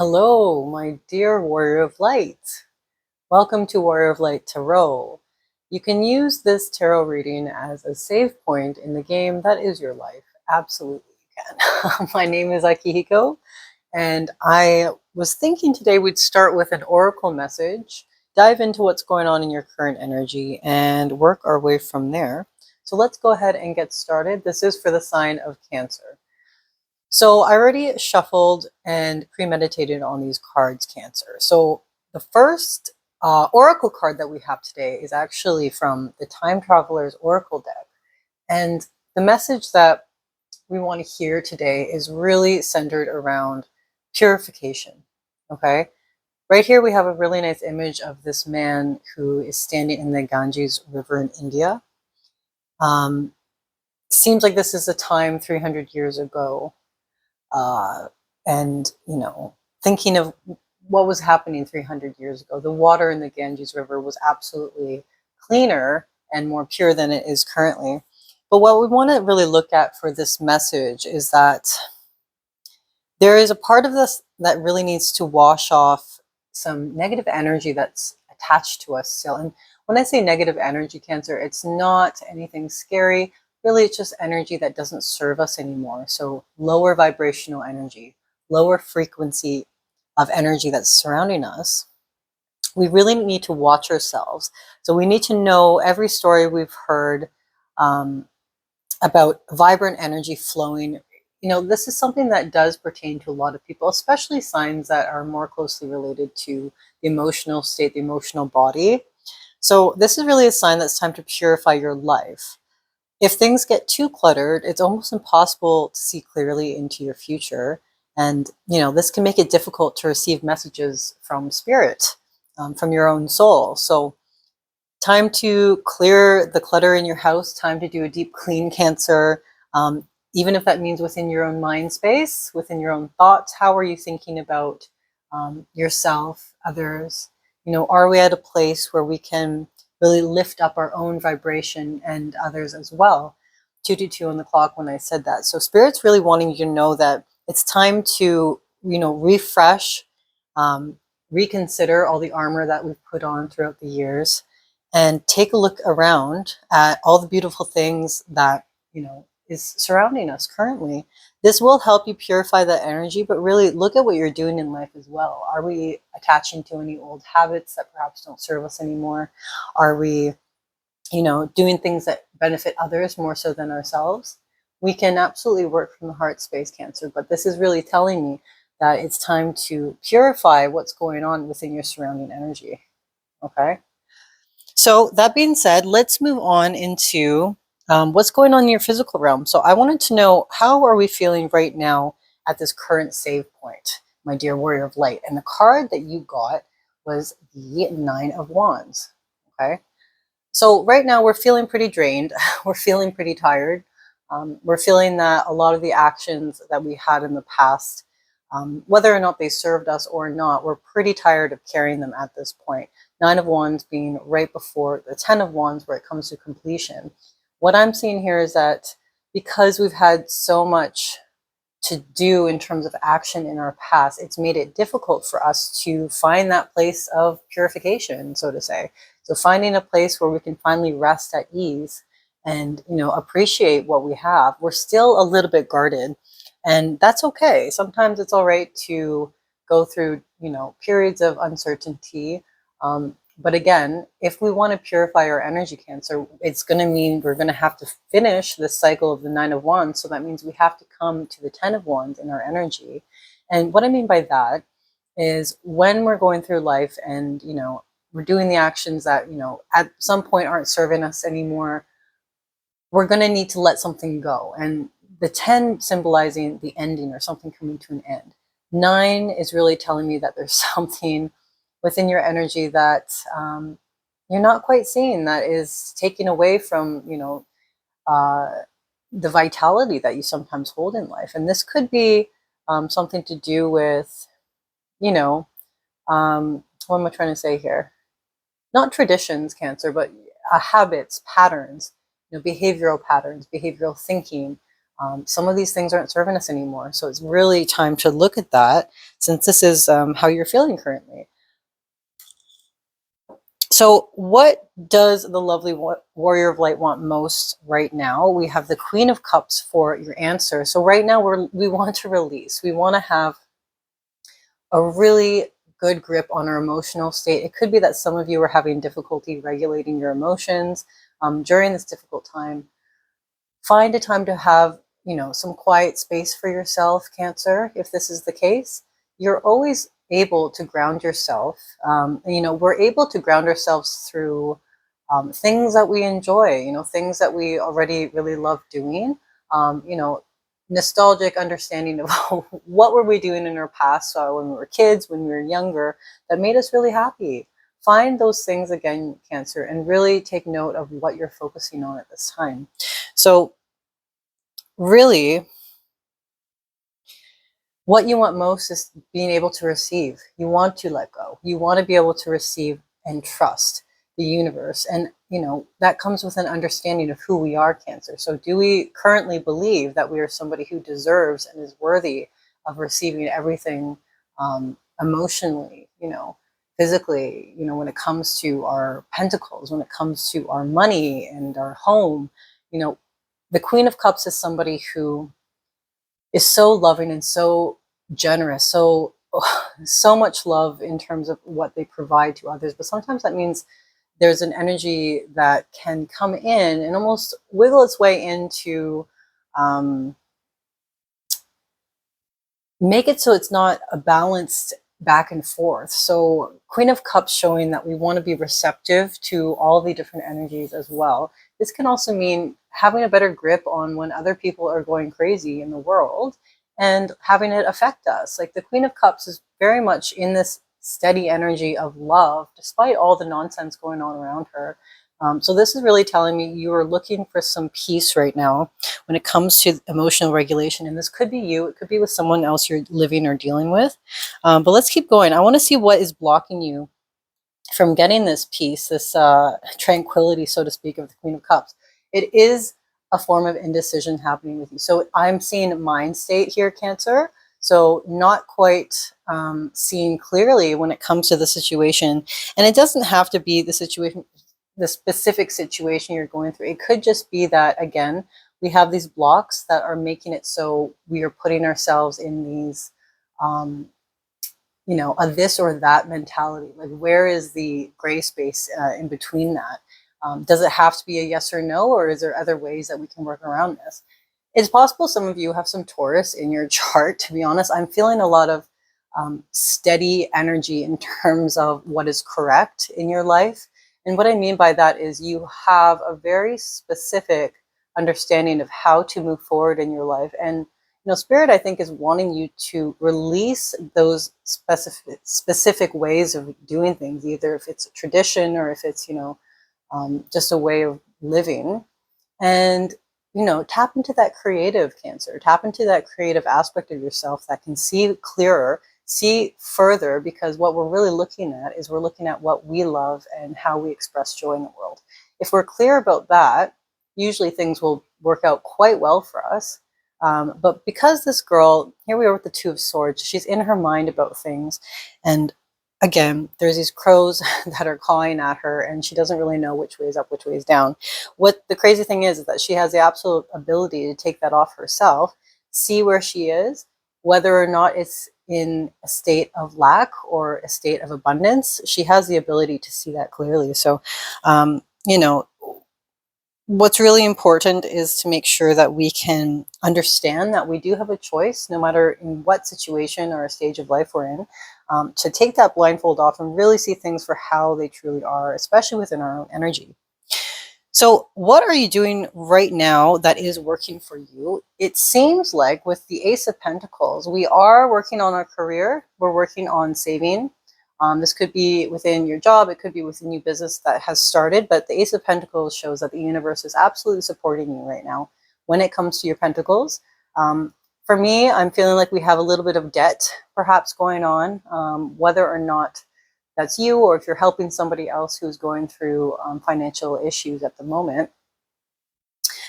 Hello, my dear Warrior of Light. Welcome to Warrior of Light Tarot. You can use this tarot reading as a save point in the game that is your life. Absolutely, you can. My name is Akihiko, and I was thinking today we'd start with an oracle message, dive into what's going on in your current energy, and work our way from there. So let's go ahead and get started. This is for the sign of Cancer. So I already shuffled and premeditated on these cards, Cancer. So the first oracle card that we have today is actually from the Time Traveler's Oracle deck. And the message that we want to hear today is really centered around purification, okay? Right here we have a really nice image of this man who is standing in the Ganges River in India. Seems like this is a time 300 years ago. And, thinking of what was happening 300 years ago, the water in the Ganges River was absolutely cleaner and more pure than it is currently. But what we want to really look at for this message is that there is a part of this that really needs to wash off some negative energy that's attached to us still. And when I say negative energy, Cancer, it's not anything scary. Really, it's just energy that doesn't serve us anymore. So lower vibrational energy, lower frequency of energy that's surrounding us. We really need to watch ourselves. So we need to know every story we've heard about vibrant energy flowing. This is something that does pertain to a lot of people, especially signs that are more closely related to the emotional state, the emotional body. So this is really a sign that it's time to purify your life. If things get too cluttered, it's almost impossible to see clearly into your future. And, this can make it difficult to receive messages from spirit, from your own soul. So time to clear the clutter in your house, time to do a deep clean, Cancer. Even if that means within your own mind space, within your own thoughts, how are you thinking about yourself, others? Are we at a place where we can really lift up our own vibration and others as well? 222 on the clock when I said that. So Spirit's really wanting you to know that it's time to, refresh, reconsider all the armor that we've put on throughout the years, and take a look around at all the beautiful things that, is surrounding us currently. This will help you purify that energy, but really look at what you're doing in life as well. Are we attaching to any old habits that perhaps don't serve us anymore? Are we, doing things that benefit others more so than ourselves? We can absolutely work from the heart space, Cancer, but this is really telling me that it's time to purify what's going on within your surrounding energy, okay? So that being said, let's move on into what's going on in your physical realm. So I wanted to know, how are we feeling right now at this current save point, my dear Warrior of Light? And the card that you got was the Nine of Wands, okay? So right now we're feeling pretty drained. We're feeling pretty tired. We're feeling that a lot of the actions that we had in the past, whether or not they served us or not, we're pretty tired of carrying them at this point. Nine of Wands being right before the 10 of Wands where it comes to completion. What I'm seeing here is that because we've had so much to do in terms of action in our past, it's made it difficult for us to find that place of purification, so to say. So finding a place where we can finally rest at ease and, appreciate what we have. We're still a little bit guarded, and that's okay. Sometimes it's all right to go through, periods of uncertainty. But again, if we want to purify our energy, Cancer, it's going to mean we're going to have to finish this cycle of the Nine of Wands. So that means we have to come to the 10 of Wands in our energy. And what I mean by that is when we're going through life and, we're doing the actions that, at some point aren't serving us anymore, we're going to need to let something go. And the 10 symbolizing the ending or something coming to an end. 9 is really telling me that there's something within your energy that you're not quite seeing, that is taking away from, the vitality that you sometimes hold in life. And this could be something to do with, what am I trying to say here? Not traditions, Cancer, but habits, patterns, behavioral patterns, behavioral thinking, Some of these things aren't serving us anymore. So it's really time to look at that, since this is how you're feeling currently. So what does the lovely Warrior of Light want most right now? We have the Queen of Cups for your answer. So right now we want to release. We want to have a really good grip on our emotional state. It could be that some of you are having difficulty regulating your emotions during this difficult time. Find a time to have, some quiet space for yourself, Cancer. If this is the case, you're always able to ground yourself. We're able to ground ourselves through things that we enjoy, things that we already really love doing. Nostalgic understanding of what were we doing in our past when we were kids, when we were younger, that made us really happy. Find those things again, Cancer, and really take note of what you're focusing on at this time. So really, what you want most is being able to receive. You want to let go. You want to be able to receive and trust the universe. And, that comes with an understanding of who we are, Cancer. So do we currently believe that we are somebody who deserves and is worthy of receiving everything emotionally, physically, when it comes to our pentacles, when it comes to our money and our home? The Queen of Cups is somebody who is so loving and so generous, so much love in terms of what they provide to others. But sometimes that means there's an energy that can come in and almost wiggle its way into make it so it's not a balanced back and forth. So Queen of Cups showing that we want to be receptive to all the different energies as well. This can also mean having a better grip on when other people are going crazy in the world and having it affect us. Like the Queen of Cups is very much in this steady energy of love, despite all the nonsense going on around her. So this is really telling me you are looking for some peace right now when it comes to emotional regulation. And this could be you. It could be with someone else you're living or dealing with. But let's keep going. I want to see what is blocking you from getting this peace, this tranquility, so to speak, of the Queen of Cups. It is a form of indecision happening with you. So I'm seeing mind state here, Cancer. So not quite seeing clearly when it comes to the situation. And it doesn't have to be the situation, the specific situation you're going through. It could just be that, again, we have these blocks that are making it so we are putting ourselves in these, a this or that mentality. Like, where is the gray space in between that? Does it have to be a yes or no, or is there other ways that we can work around this? It's possible some of you have some Taurus in your chart. To be honest, I'm feeling a lot of steady energy in terms of what is correct in your life. And what I mean by that is you have a very specific understanding of how to move forward in your life. And, Spirit, I think, is wanting you to release those specific ways of doing things, either if it's a tradition or if it's, just a way of living. And, tap into that creative, Cancer. Tap into that creative aspect of yourself that can see clearer, see further, because what we're really looking at is we're looking at what we love and how we express joy in the world. If we're clear about that, usually things will work out quite well for us. But because this girl, here we are with the Two of Swords, she's in her mind about things. And again, there's these crows that are cawing at her, and she doesn't really know which way is up, which way is down. What the crazy thing is that she has the absolute ability to take that off herself, see where she is, whether or not it's in a state of lack or a state of abundance. She has the ability to see that clearly. So, what's really important is to make sure that we can understand that we do have a choice, no matter in what situation or stage of life we're in, to take that blindfold off and really see things for how they truly are, especially within our own energy. So what are you doing right now that is working for you? It seems like with the Ace of Pentacles, we are working on our career. We're working on saving. This could be within your job. It could be with a new business that has started. But the Ace of Pentacles shows that the universe is absolutely supporting you right now when it comes to your pentacles. For me, I'm feeling like we have a little bit of debt perhaps going on, whether or not that's you, or if you're helping somebody else who's going through financial issues at the moment.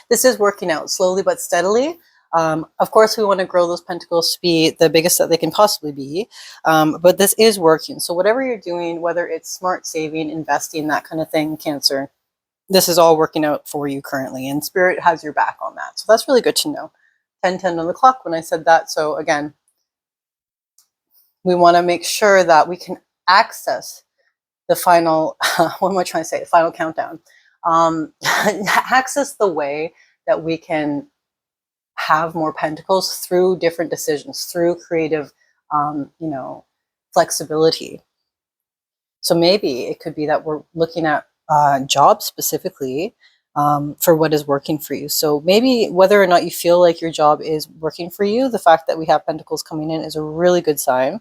This is working out slowly but steadily. Of course, we want to grow those pentacles to be the biggest that they can possibly be, but this is working. So whatever you're doing, whether it's smart saving, investing, that kind of thing, Cancer, this is all working out for you currently, and Spirit has your back on that. So that's really good to know. 10:10 on the clock when I said that. So again, we want to make sure that we can access the final, what am I trying to say? The final countdown. Access the way that we can have more pentacles through different decisions, through creative, flexibility. So maybe it could be that we're looking at jobs specifically for what is working for you. So maybe whether or not you feel like your job is working for you, the fact that we have pentacles coming in is a really good sign.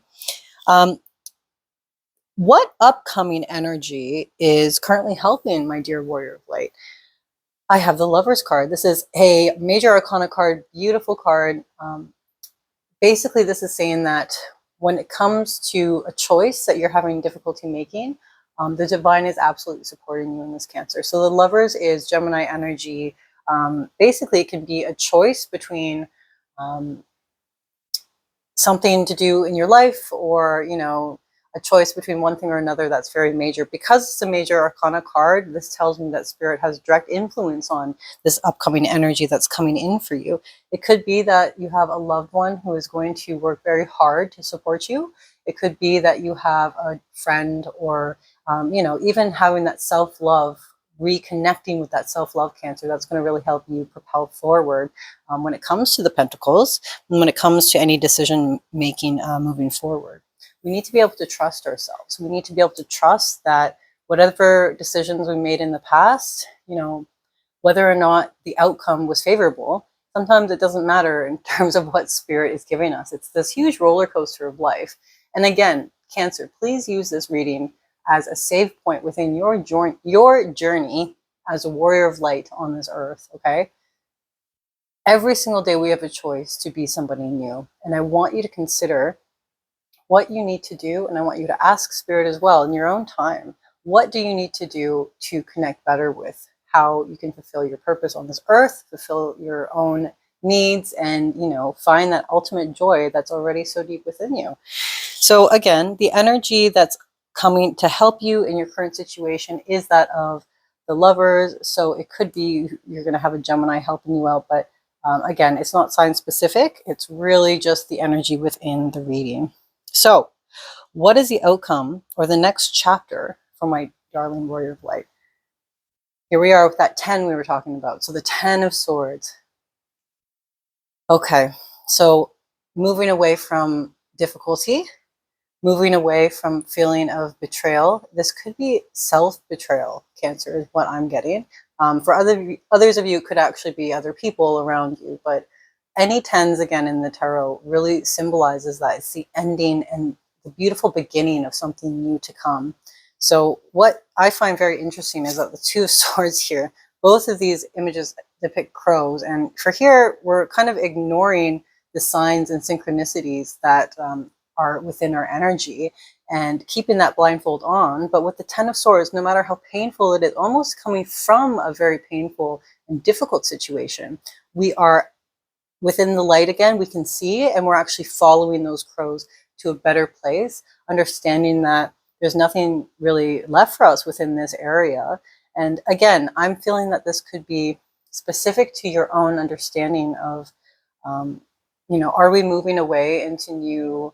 What upcoming energy is currently helping my dear warrior of light? I have the Lovers card. This is a major arcana card, beautiful card. Basically, this is saying that when it comes to a choice that you're having difficulty making, the divine is absolutely supporting you in this, Cancer. So the Lovers is Gemini energy. Basically, it can be a choice between something to do in your life, or a choice between one thing or another that's very major. Because it's a major arcana card, this tells me that Spirit has direct influence on this upcoming energy that's coming in for you. It could be that you have a loved one who is going to work very hard to support you. It could be that you have a friend, or even having that self-love, reconnecting with that self-love, Cancer, that's going to really help you propel forward when it comes to the pentacles, and when it comes to any decision making moving forward. We need to be able to trust ourselves. We need to be able to trust that whatever decisions we made in the past, whether or not the outcome was favorable, sometimes it doesn't matter in terms of what Spirit is giving us. It's this huge roller coaster of life. And again, Cancer, please use this reading as a save point within your journey as a warrior of light on this earth, okay? Every single day we have a choice to be somebody new. And I want you to consider what you need to do, and I want you to ask Spirit as well in your own time, what do you need to do to connect better with how you can fulfill your purpose on this earth, fulfill your own needs, and find that ultimate joy that's already so deep within you. So again, the energy that's coming to help you in your current situation is that of the Lovers. So it could be you're going to have a Gemini helping you out, but again, it's not sign specific. It's really just the energy within the reading. So what is the outcome or the next chapter for my darling warrior of light? Here we are with that 10 we were talking about. So the 10 of Swords. Okay, so moving away from difficulty, moving away from feeling of betrayal. This could be self-betrayal, Cancer, is what I'm getting. For others of you, it could actually be other people around you, but any 10s, again, in the tarot really symbolizes that it's the ending and the beautiful beginning of something new to come. So what I find very interesting is that the 2 of Swords here, both of these images depict crows. And for here, we're kind of ignoring the signs and synchronicities that are within our energy and keeping that blindfold on. But with the 10 of Swords, no matter how painful it is, almost coming from a very painful and difficult situation, we are within the light again. We can see, and we're actually following those crows to a better place, understanding that there's nothing really left for us within this area. And again, I'm feeling that this could be specific to your own understanding of, are we moving away into new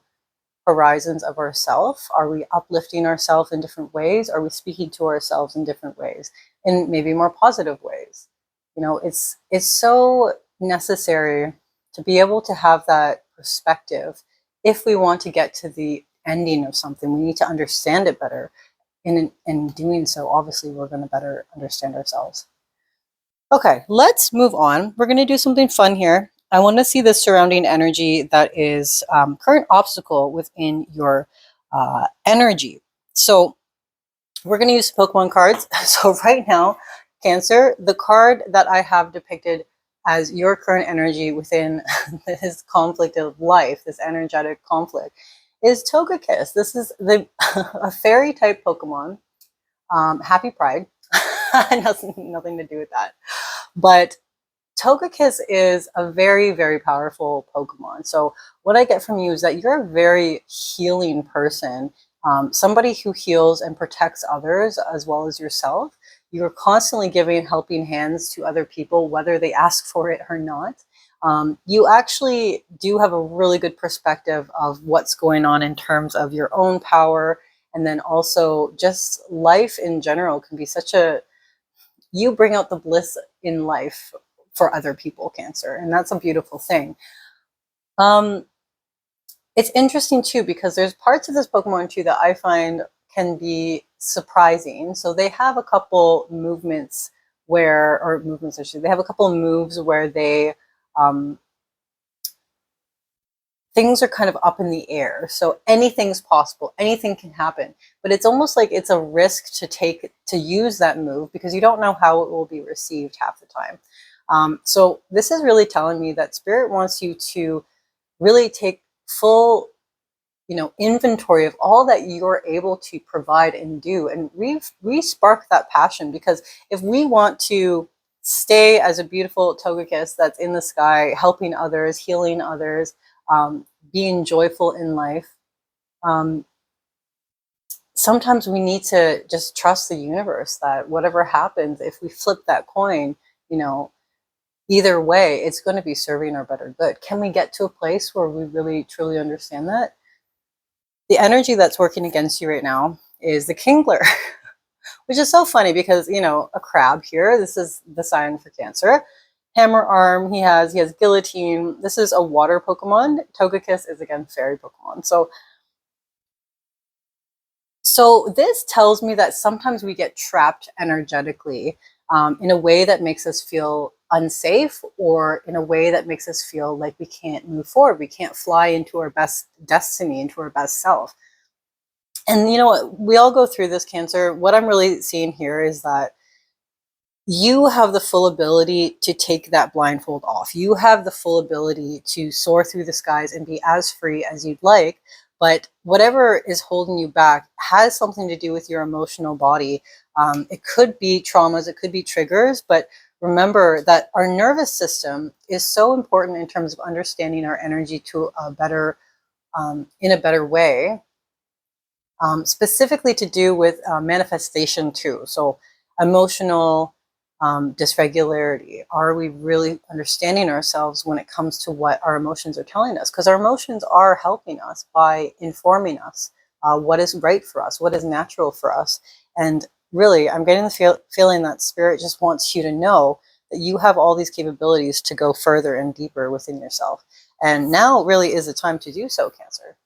horizons of ourselves? Are we uplifting ourselves in different ways? Are we speaking to ourselves in different ways, in maybe more positive ways? It's so necessary to be able to have that perspective. If we want to get to the ending of something, we need to understand it better. And in doing so, obviously, we're going to better understand ourselves. Okay, let's move on. We're going to do something fun here. I want to see the surrounding energy that is current obstacle within your energy. So we're going to use Pokemon cards. So right now, Cancer, the card that I have depicted as your current energy within this conflict of life, this energetic conflict, is Togekiss. This is a fairy type Pokemon. Happy Pride. Nothing to do with that. But Togekiss is a very, very powerful Pokemon. So what I get from you is that you're a very healing person, somebody who heals and protects others as well as yourself. You're constantly giving helping hands to other people, whether they ask for it or not. You actually do have a really good perspective of what's going on in terms of your own power, and then also just life in general can be such a, you bring out the bliss in life for other people, Cancer, and that's a beautiful thing. Um, it's interesting too because there's parts of this Pokemon too that I find can be surprising. So they have a couple movements where, or movements actually, they have a couple moves where they um, things are kind of up in the air. So anything's possible, anything can happen. But it's almost like it's a risk to take, to use that move because you don't know how it will be received half the time. So this is really telling me that Spirit wants you to really take full, inventory of all that you're able to provide and do, and re-spark that passion. Because if we want to stay as a beautiful Togekiss that's in the sky, helping others, healing others, being joyful in life, sometimes we need to just trust the universe that whatever happens, if we flip that coin, either way, it's going to be serving our better good. Can we get to a place where we really truly understand that? The energy that's working against you right now is the Kingler, which is so funny because, a crab here, this is the sign for Cancer. Hammer arm, he has guillotine. This is a water Pokemon. Togekiss is, again, fairy Pokemon. So this tells me that sometimes we get trapped energetically in a way that makes us feel unsafe, or in a way that makes us feel like we can't move forward. We can't fly into our best destiny, into our best self. And you know what? We all go through this, Cancer. What I'm really seeing here is that you have the full ability to take that blindfold off. You have the full ability to soar through the skies and be as free as you'd like. But whatever is holding you back has something to do with your emotional body. It could be traumas, it could be triggers, but remember that our nervous system is so important in terms of understanding our energy to a better, in a better way. Specifically to do with manifestation too. So emotional dysregularity. Are we really understanding ourselves when it comes to what our emotions are telling us? Because our emotions are helping us by informing us what is right for us, what is natural for us. And really, I'm getting the feeling that Spirit just wants you to know that you have all these capabilities to go further and deeper within yourself. And now really is the time to do so, Cancer.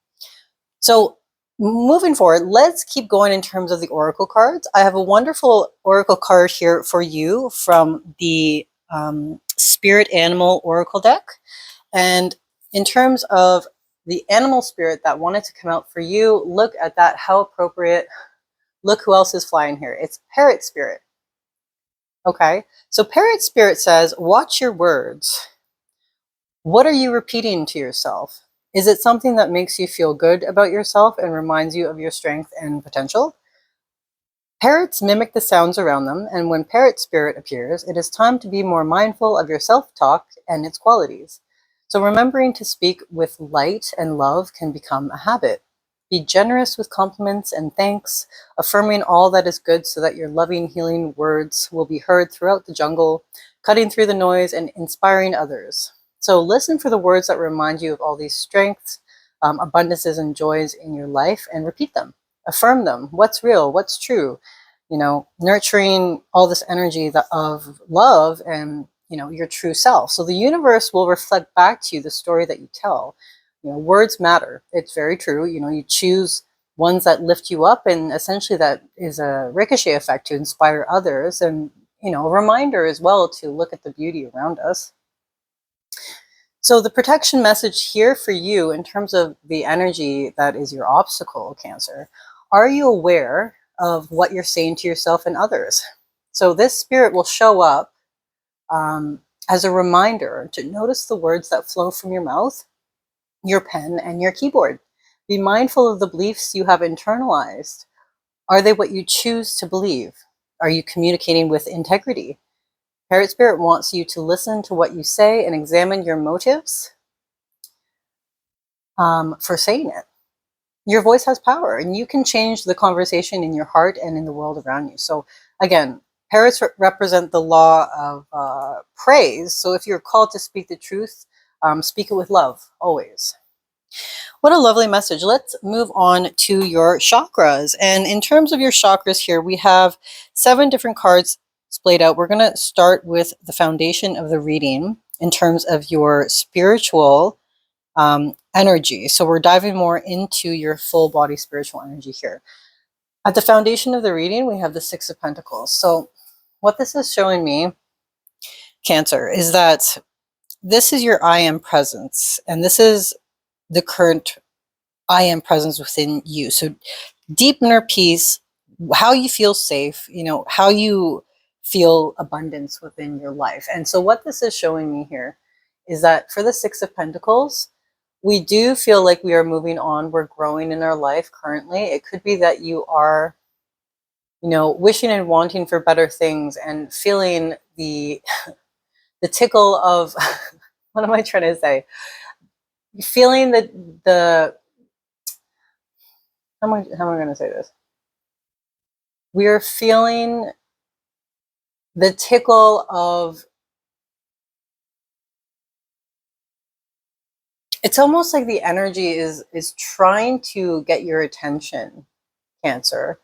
So moving forward, let's keep going in terms of the oracle cards. I have a wonderful oracle card here for you from the Spirit Animal Oracle deck. And in terms of the animal spirit that wanted to come out for you, look at that, how appropriate. Look who else is flying here. It's Parrot Spirit. Okay, so Parrot Spirit says, watch your words. What are you repeating to yourself? Is it something that makes you feel good about yourself and reminds you of your strength and potential? Parrots mimic the sounds around them, and when Parrot Spirit appears, it is time to be more mindful of your self-talk and its qualities. So remembering to speak with light and love can become a habit. Be generous with compliments and thanks, affirming all that is good so that your loving, healing words will be heard throughout the jungle, cutting through the noise and inspiring others. So listen for the words that remind you of all these strengths, abundances, and joys in your life, and repeat them. Affirm them. What's real? What's true? Nurturing all this energy of love and, your true self. So the universe will reflect back to you the story that you tell. Words matter. It's very true. You choose ones that lift you up, and essentially that is a ricochet effect to inspire others, and, a reminder as well to look at the beauty around us. So the protection message here for you in terms of the energy that is your obstacle, Cancer, are you aware of what you're saying to yourself and others? So this spirit will show up as a reminder to notice the words that flow from your mouth, your pen, and your keyboard. Be mindful of the beliefs you have internalized. Are they what you choose to believe? Are you communicating with integrity? Parrot Spirit wants you to listen to what you say and examine your motives for saying it. Your voice has power, and you can change the conversation in your heart and in the world around you. So again, parrots represent the law of praise. So if you're called to speak the truth, speak it with love, always. What a lovely message. Let's move on to your chakras. And in terms of your chakras here, we have 7 different cards splayed out. We're going to start with the foundation of the reading in terms of your spiritual energy. So we're diving more into your full body spiritual energy here. At the foundation of the reading, we have the 6 of Pentacles. So what this is showing me, Cancer, is that this is your I am presence, and this is the current I am presence within you. So deep inner peace, how you feel safe, how you feel abundance within your life. And so what this is showing me here is that for the 6 of Pentacles, we do feel like we are moving on. We're growing in our life currently. It could be that you are, wishing and wanting for better things and feeling the tickle of, what am I trying to say? Feeling how am I going to say this? We are feeling the tickle of, it's almost like the energy is trying to get your attention, Cancer.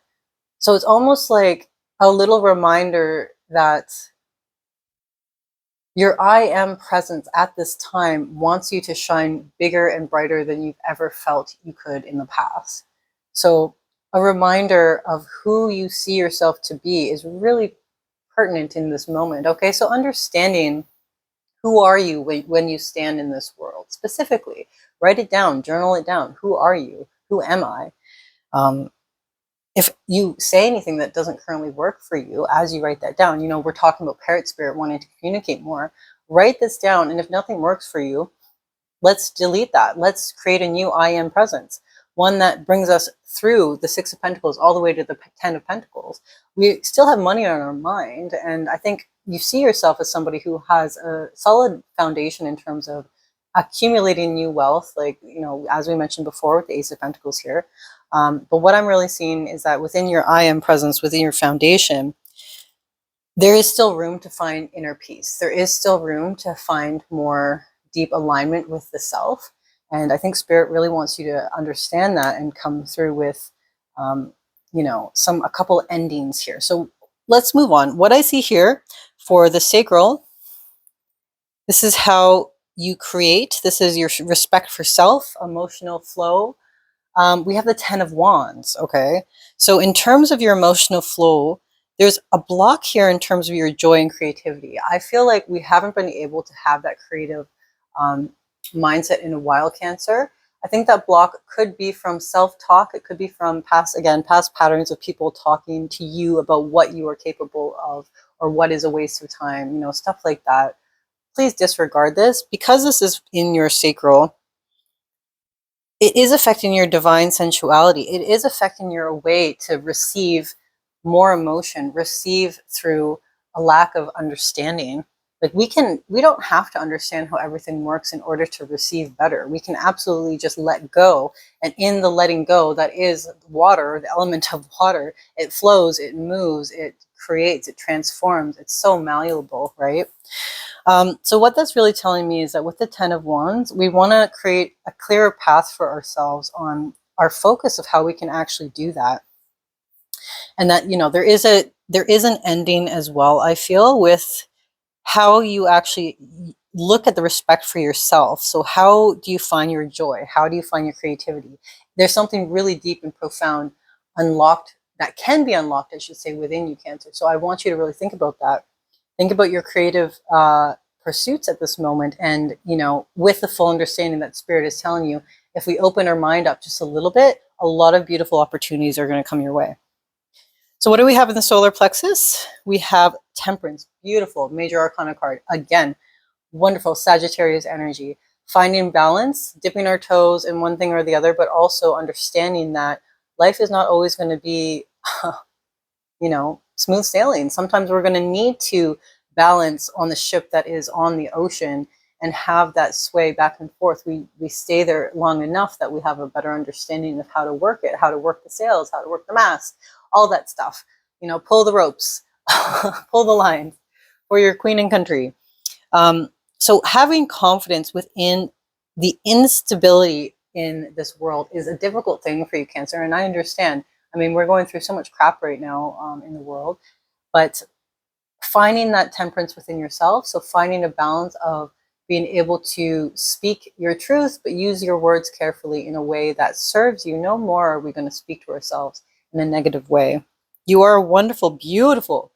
So it's almost like a little reminder that your I am presence at this time wants you to shine bigger and brighter than you've ever felt you could in the past. So a reminder of who you see yourself to be is really pertinent in this moment. Okay, so understanding who are you when you stand in this world specifically, write it down, journal it down. Who are you? Who am I? If you say anything that doesn't currently work for you, as you write that down, we're talking about Parrot Spirit wanting to communicate more, write this down. And if nothing works for you, let's delete that. Let's create a new I am presence, one that brings us through the 6 of Pentacles all the way to the 10 of Pentacles. We still have money on our mind. And I think you see yourself as somebody who has a solid foundation in terms of accumulating new wealth, like, as we mentioned before with the Ace of Pentacles here. But what I'm really seeing is that within your I am presence, within your foundation, there is still room to find inner peace. There is still room to find more deep alignment with the self. And I think Spirit really wants you to understand that and come through with, a couple endings here. So let's move on. What I see here for the sacral, this is how you create. This is your respect for self, emotional flow. We have the 10 of Wands, okay? So in terms of your emotional flow, there's a block here in terms of your joy and creativity. I feel like we haven't been able to have that creative mindset in a while, Cancer. I think that block could be from self-talk. It could be from past patterns of people talking to you about what you are capable of or what is a waste of time, stuff like that. Please disregard this. Because this is in your sacral, it is affecting your divine sensuality. It is affecting your way to receive more emotion, receive through a lack of understanding. Like we don't have to understand how everything works in order to receive better. We can absolutely just let go. And in the letting go, that is water, the element of water, it flows, it moves, it creates, it transforms. It's so malleable, right? So what that's really telling me is that with the 10 of Wands, we want to create a clearer path for ourselves on our focus of how we can actually do that. And that, there is an ending as well, I feel, with how you actually look at the respect for yourself. So how do you find your joy? How do you find your creativity? There's something really deep and profound unlocked, that can be unlocked, I should say, within you, Cancer. So I want you to really think about that. Think about your creative pursuits at this moment, and with the full understanding that Spirit is telling you, if we open our mind up just a little bit, a lot of beautiful opportunities are going to come your way. So what do we have in the solar plexus? We have Temperance, beautiful major arcana card. Again, wonderful Sagittarius energy, finding balance, dipping our toes in one thing or the other, but also understanding that life is not always going to be smooth sailing. Sometimes we're going to need to balance on the ship that is on the ocean and have that sway back and forth. We stay there long enough that we have a better understanding of how to work it, how to work the sails, how to work the mast, all that stuff. You know, pull the ropes, pull the lines for your queen and country. So having confidence within the instability in this world is a difficult thing for you, Cancer, and I understand. I mean, we're going through so much crap right now in the world, but finding that temperance within yourself, so finding a balance of being able to speak your truth, but use your words carefully in a way that serves you. No more are we going to speak to ourselves in a negative way. You are a wonderful, beautiful,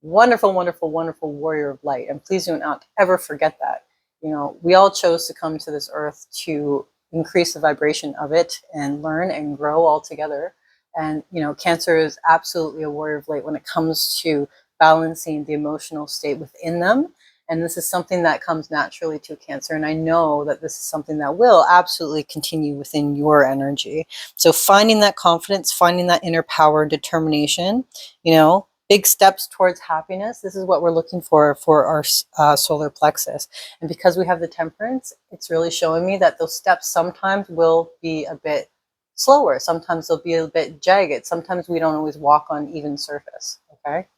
wonderful, wonderful, wonderful warrior of light. And please do not ever forget that. You know, we all chose to come to this earth to increase the vibration of it and learn and grow all together. And, you know, Cancer is absolutely a warrior of light when it comes to balancing the emotional state within them. And this is something that comes naturally to Cancer. And I know that this is something that will absolutely continue within your energy. So finding that confidence, finding that inner power and determination, you know, big steps towards happiness. This is what we're looking for our solar plexus. And because we have the temperance, it's really showing me that those steps sometimes will be a bit slower. Sometimes they'll be a bit jagged. Sometimes we don't always walk on even surface. Okay.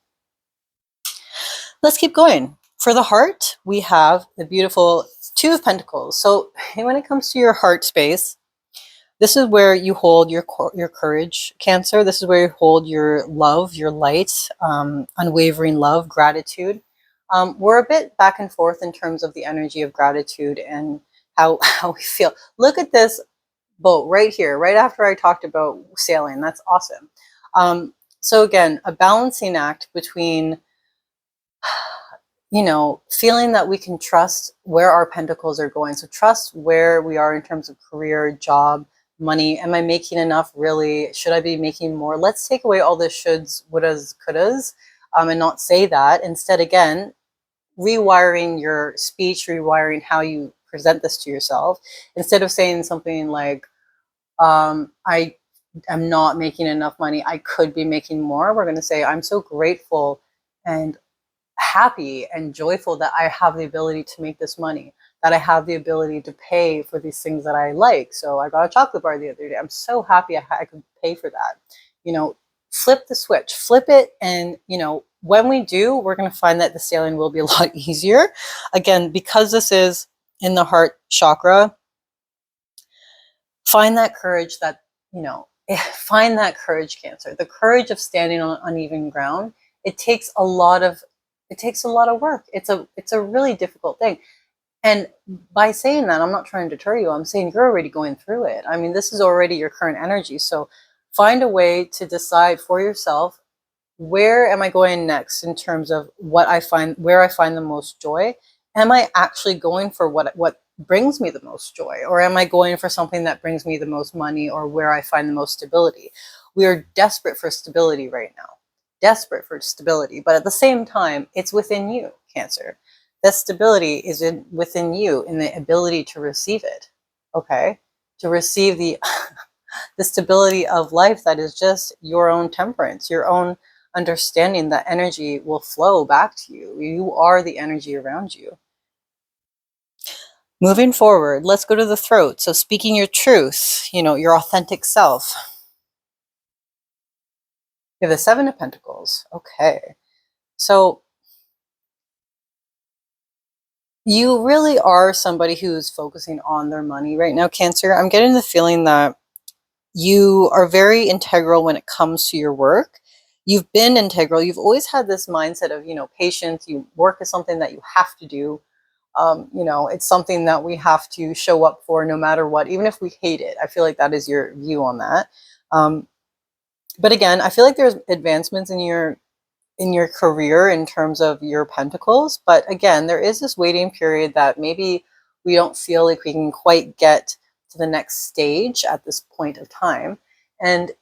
Let's keep going. For the heart, we have the beautiful Two of Pentacles. So when it comes to your heart space, this is where you hold your courage, Cancer. This is where you hold your love, your light, unwavering love, gratitude. We're a bit back and forth in terms of the energy of gratitude and how we feel. Look at this boat right here, right after I talked about sailing. That's awesome. So again, a balancing act between, you know, feeling that we can trust where our pentacles are going. So trust where we are in terms of career, job, money. Am I making enough? Really? Should I be making more? Let's take away all the shoulds, wouldas, couldas, and not say that. Instead, again, rewiring your speech, rewiring how you present this to yourself. Instead of saying something like, I am not making enough money, I could be making more. We're going to say, I'm so grateful and happy and joyful that I have the ability to make this money, that I have the ability to pay for these things that I like. So I got a chocolate bar the other day. I'm so happy I could pay for that. You know, flip the switch, flip it. And, you know, when we do, we're going to find that the sailing will be a lot easier. Again, because this is in the heart chakra, find that courage that, you know, find that courage, Cancer, the courage of standing on uneven ground. It takes a lot of work. It's a really difficult thing. And by saying that, I'm not trying to deter you. I'm saying you're already going through it. I mean, this is already your current energy. So find a way to decide for yourself, where am I going next in terms of where I find the most joy? Am I actually going for what brings me the most joy? Or am I going for something that brings me the most money, or where I find the most stability? We are desperate for stability right now. Desperate for stability, but at the same time, it's within you, Cancer. That stability is within you, in the ability to receive it. Okay, to receive the the stability of life that is just your own temperance, your own understanding that energy will flow back to you. You are the energy around you. Moving forward, let's go to the throat. So speaking your truth, you know, your authentic self. You have the Seven of Pentacles. Okay. So you really are somebody who's focusing on their money right now, Cancer. I'm getting the feeling that you are very integral when it comes to your work. You've been integral. You've always had this mindset of, you know, patience. You work is something that you have to do. You know, it's something that we have to show up for no matter what, even if we hate it. I feel like that is your view on that. But again, I feel like there's advancements in your career in terms of your pentacles. But again, there is this waiting period that maybe we don't feel like we can quite get to the next stage at this point of time. And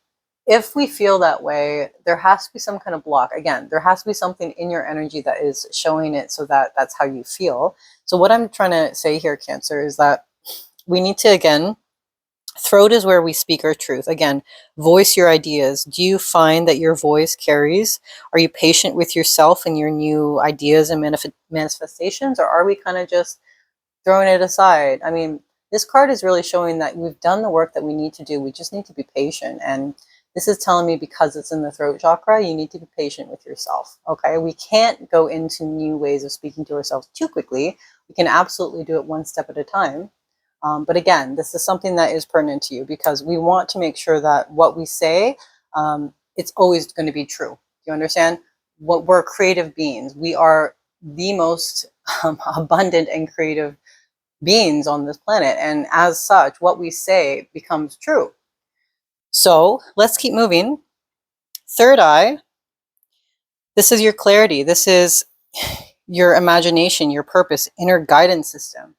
if we feel that way, there has to be some kind of block. Again, there has to be something in your energy that is showing it, so that that's how you feel. So what I'm trying to say here, Cancer, is that we need to, again, Throat is where we speak our truth. Again, voice your ideas. Do you find that your voice carries? Are you patient with yourself and your new ideas and manifestations, or are we kind of just throwing it aside? I mean, this card is really showing that we've done the work that we need to do. We just need to be patient. And this is telling me, because it's in the throat chakra, you need to be patient with yourself. Okay. We can't go into new ways of speaking to ourselves too quickly. We can absolutely do it one step at a time. But again, this is something that is pertinent to you, because we want to make sure that what we say, it's always going to be true. Do you understand? We're creative beings. We are the most abundant and creative beings on this planet. And as such, what we say becomes true. So let's keep moving. Third eye, this is your clarity. This is your imagination, your purpose, inner guidance system.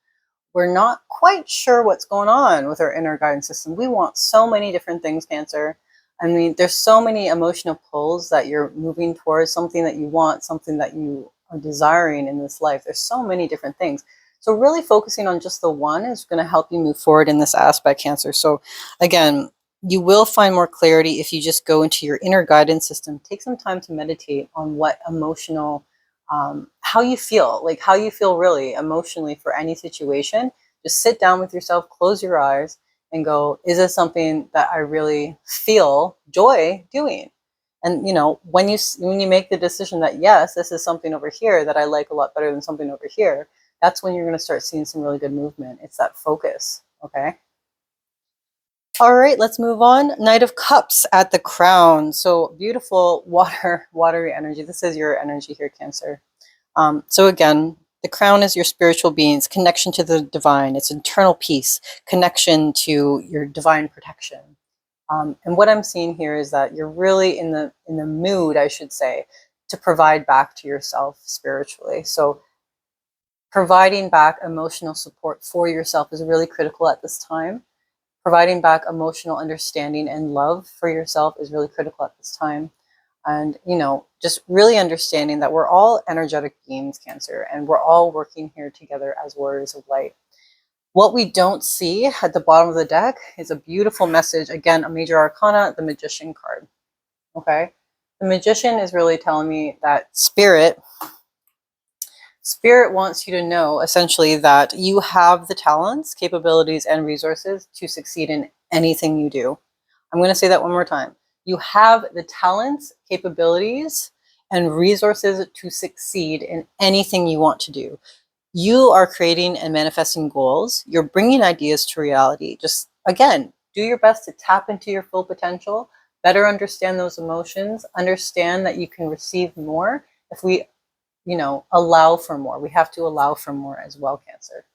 We're not quite sure what's going on with our inner guidance system. We want so many different things, Cancer. I mean, there's so many emotional pulls that you're moving towards, something that you want, something that you are desiring in this life. There's so many different things. So really focusing on just the one is going to help you move forward in this aspect, Cancer. So again, you will find more clarity if you just go into your inner guidance system. Take some time to meditate on what emotional, how you feel, like how you feel really emotionally for any situation. Just sit down with yourself, close your eyes, and go, is this something that I really feel joy doing? And when you make the decision that yes, this is something over here that I like a lot better than something over here, that's when you're going to start seeing some really good movement. It's that focus. Okay. All right, let's move on. Knight of Cups at the crown. So beautiful watery energy. This is your energy here, Cancer. So again, the crown is your spiritual beings, connection to the divine. It's internal peace, connection to your divine protection. And what I'm seeing here is that you're really in the mood, I should say, to provide back to yourself spiritually. So providing back emotional support for yourself is really critical at this time. Providing back emotional understanding and love for yourself is really critical at this time. And, just really understanding that we're all energetic beings, Cancer, and we're all working here together as warriors of light. What we don't see at the bottom of the deck is a beautiful message. Again, a major arcana, the Magician card. Okay. The Magician is really telling me that Spirit wants you to know, essentially, that you have the talents, capabilities, and resources to succeed in anything you do. I'm going to say that one more time. You have the talents, capabilities, and resources to succeed in anything you want to do. You are creating and manifesting goals. You're bringing ideas to reality. Just, again, do your best to tap into your full potential, better understand those emotions, understand that you can receive more if we allow for more. We have to allow for more as well, Cancer.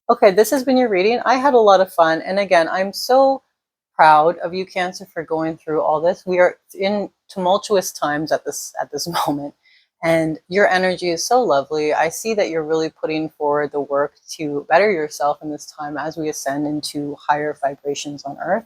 Okay, this has been your reading. I had a lot of fun. And again, I'm so proud of you, Cancer, for going through all this. We are in tumultuous times at this moment. And your energy is so lovely. I see that you're really putting forward the work to better yourself in this time as we ascend into higher vibrations on Earth.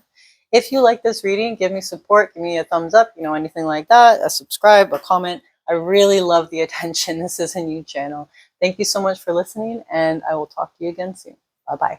If you like this reading, give me support, give me a thumbs up, anything like that, a subscribe, a comment. I really love the attention. This is a new channel. Thank you so much for listening, and I will talk to you again soon. Bye-bye.